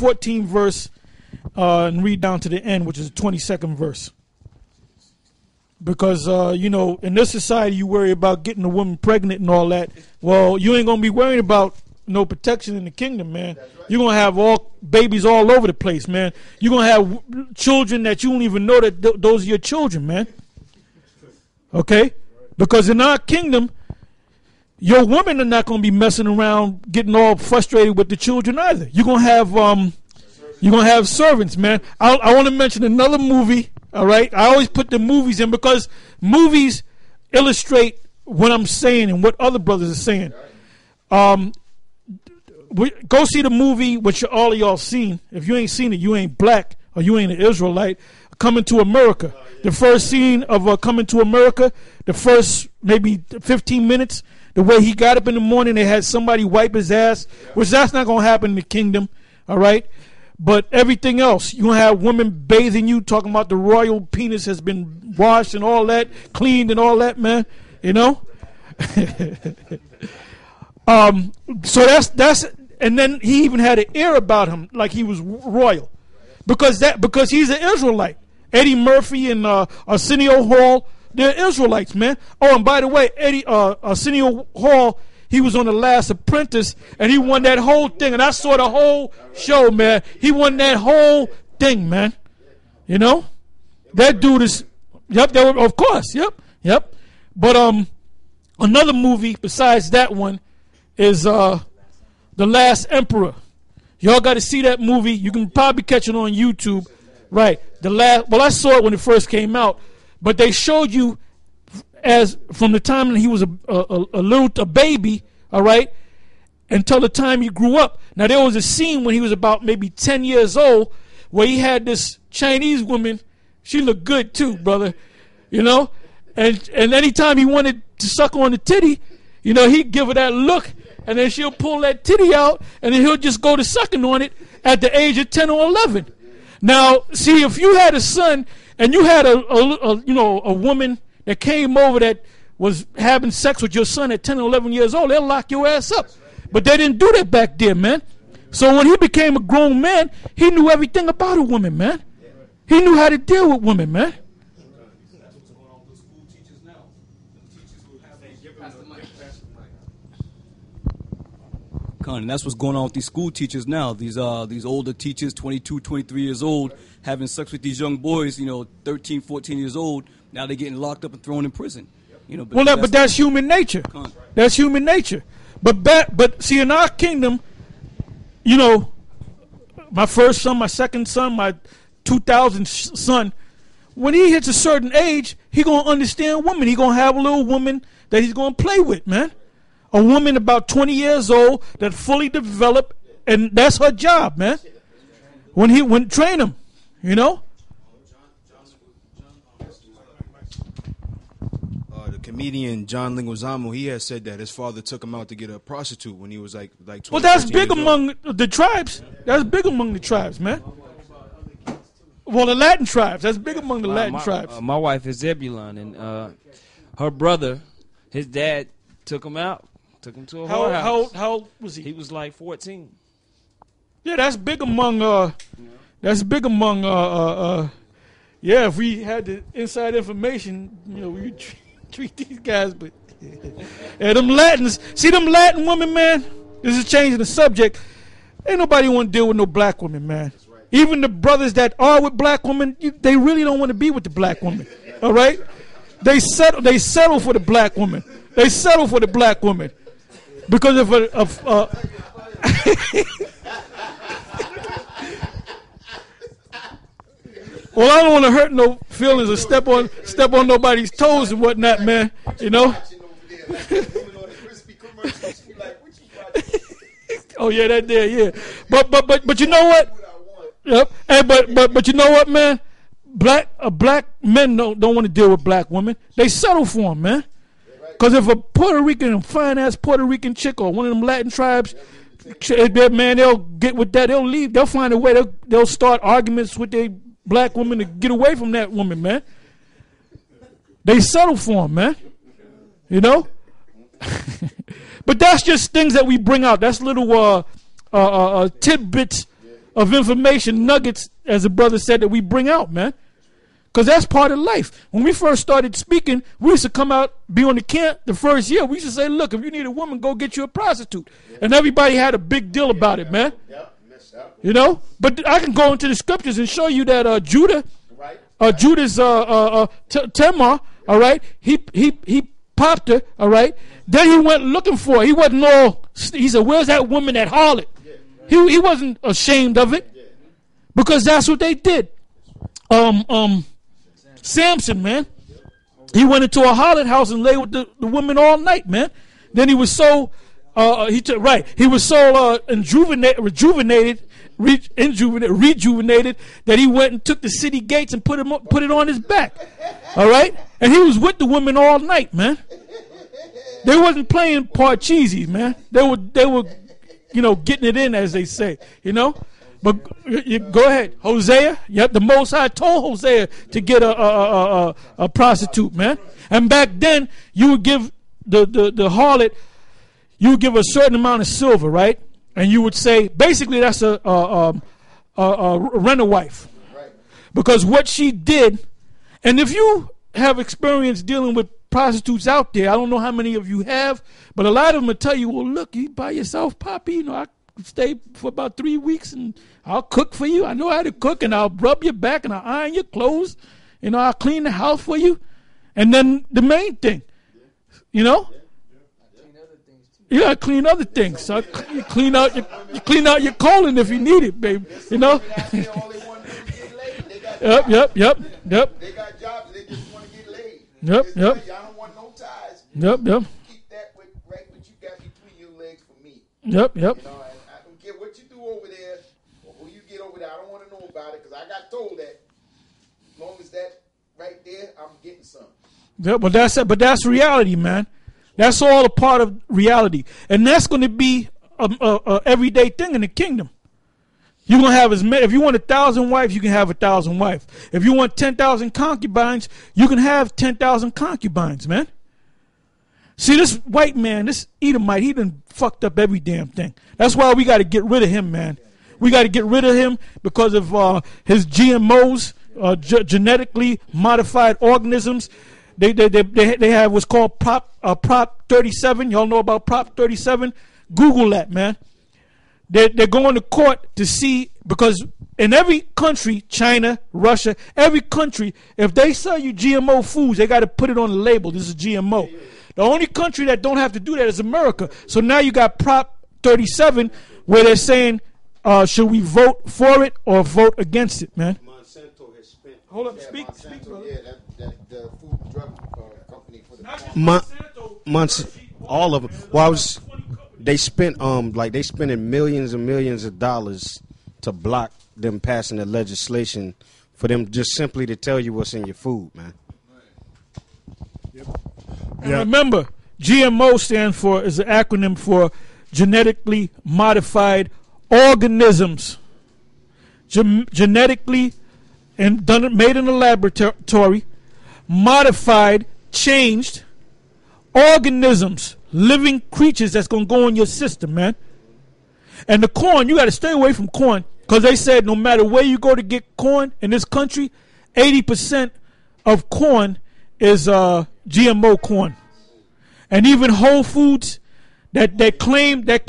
14th verse and read down to the end, which is the 22nd verse. Because, in this society, you worry about getting a woman pregnant and all that. Well, you ain't going to be worrying about no protection in the kingdom, man. You're going to have all babies all over the place, man. You're going to have children that you don't even know that those are your children, man. Okay? Because in our kingdom, your women are not going to be messing around getting all frustrated with the children either. You're going to have servants, man. I want to mention another movie, all right? I always put the movies in because movies illustrate what I'm saying and what other brothers are saying. Go see the movie, which all of y'all seen. If you ain't seen it, you ain't black or you ain't an Israelite. Coming to America. The first scene of Coming to America, the first maybe 15 minutes, the way he got up in the morning, they had somebody wipe his ass, which that's not going to happen in the kingdom, all right? But everything else, you're going to have women bathing you, talking about the royal penis has been washed and all that, cleaned and all that, man, you know? So that's and then he even had an air about him like he was royal because he's an Israelite. Eddie Murphy and Arsenio Hall, they're Israelites, man. Oh, and by the way, Arsenio Hall, he was on The Last Apprentice and he won that whole thing. And I saw the whole show, man. He won that whole thing, man. You know, that dude is. Yep, of course. Yep. But another movie besides that one is The Last Emperor. Y'all got to see that movie. You can probably catch it on YouTube. Right. I saw it when it first came out, but they showed you as from the time that he was a baby, all right, until the time he grew up. Now there was a scene when he was about maybe 10 years old where he had this Chinese woman. She looked good too, brother. You know, and anytime he wanted to suck on the titty, you know, he'd give her that look, and then she'll pull that titty out, and then he'll just go to sucking on it at the age of 10 or 11. Now, see, if you had a son and you had a woman that came over that was having sex with your son at 10 or 11 years old, they'll lock your ass up. But they didn't do that back then, man. So when he became a grown man, he knew everything about a woman, man. He knew how to deal with women, man. And that's what's going on with these school teachers now. These older teachers, 22, 23 years old, having sex with these young boys, 13, 14 years old. Now they're getting locked up and thrown in prison. But that's human nature. That's human nature. But see, in our kingdom, my first son, my second son, my 2000 son, when he hits a certain age, he gonna understand women. He gonna have a little woman that he's gonna play with, man. A woman about 20 years old that fully developed, and that's her job, man. When train him, The comedian John Leguizamo, he has said that his father took him out to get a prostitute when he was like 20. Well, that's big among the tribes. That's big among the tribes, man. Well, the Latin tribes. That's big among the Latin tribes. My wife is Zebulon, and her brother, his dad, took him out. Took him to a whorehouse. How old was he? He was like 14. Yeah, that's big among. That's big among. Yeah, if we had the inside information, we treat these guys. But yeah, them Latins. See them Latin women, man. This is changing the subject. Ain't nobody want to deal with no black women, man. Even the brothers that are with black women, they really don't want to be with the black woman. All right, they settle for the black woman. They settle for the black woman. Because well, I don't want to hurt no feelings or step on nobody's toes and whatnot, man. Oh yeah, that there, yeah. But you know what? Yep. Hey, but you know what, man? Black men don't want to deal with black women. They settle for them, man. Because if a Puerto Rican, fine-ass Puerto Rican chick or one of them Latin tribes, man, they'll get with that. They'll leave. They'll find a way. They'll start arguments with their black women to get away from that woman, man. They settle for them, man. But that's just things that we bring out. That's little tidbits of information, nuggets, as the brother said, that we bring out, man. Because that's part of life. When we first started speaking, we used to come out, be on the camp the first year. We used to say, look, if you need a woman, go get you a prostitute. And everybody had a big deal about it, man. You know? But I can go into the scriptures and show you that Judah's Tamar, all right, he popped her, all right. Then he went looking for her. He wasn't all, he said, where's that woman, that harlot? He wasn't ashamed of it because that's what they did. Samson, man, he went into a harlot house and lay with the women all night, man. Then he was so he was so rejuvenated that he went and took the city gates and put it on his back. All right, and he was with the women all night, man. They wasn't playing parcheesi, man. They were, getting it in, as they say, But go ahead, Hosea. Yep, the Most High told Hosea to get a prostitute, man. And back then, you would give the harlot, you would give a certain amount of silver, right? And you would say, basically, that's a renter wife, because what she did. And if you have experience dealing with prostitutes out there, I don't know how many of you have, but a lot of them will tell you, well, look, you by yourself, Poppy, I stay for about 3 weeks and I'll cook for you. I know how to cook, and I'll rub your back and I'll iron your clothes. I'll clean the house for you. And then the main thing, you gotta clean other things. So you clean out your colon if you need it, baby. Yep. They got jobs, they just want to get laid. Yep. I don't want no ties. Yep. Keep that right what you got between your legs for me. Yep. I don't care what you do over there or who you get over there. I don't want to know about it because I got told that. As long as that right there, I'm getting some. Yeah, but that's reality, man. That's all a part of reality, and that's going to be a everyday thing in the kingdom. You're going to have as many. If you want 1,000 wives, you can have 1,000 wives. If you want 10,000 concubines, you can have 10,000 concubines, man. See, this white man, this Edomite, he done fucked up every damn thing. That's why we got to get rid of him, man. We got to get rid of him because of his GMOs, genetically modified organisms. They have what's called Prop 37. Y'all know about Prop 37? Google that, man. They're going to court to see, because in every country, China, Russia, every country, if they sell you GMO foods, they got to put it on the label. This is GMO. The only country that don't have to do that is America. So now you got Prop 37 where they're saying, should we vote for it or vote against it, man? Monsanto has spent. Hold up, speak, brother. Yeah, that the food and drug company for the All of them. Well, they spent they spending millions and millions of dollars to block them passing the legislation for them just simply to tell you what's in your food, man. And remember, GMO is an acronym for genetically modified organisms. Genetically and made in a laboratory, modified, changed organisms, living creatures that's going to go in your system, man. And the corn, you got to stay away from corn, because they said no matter where you go to get corn in this country, 80% of corn is GMO corn. And even Whole Foods that claim that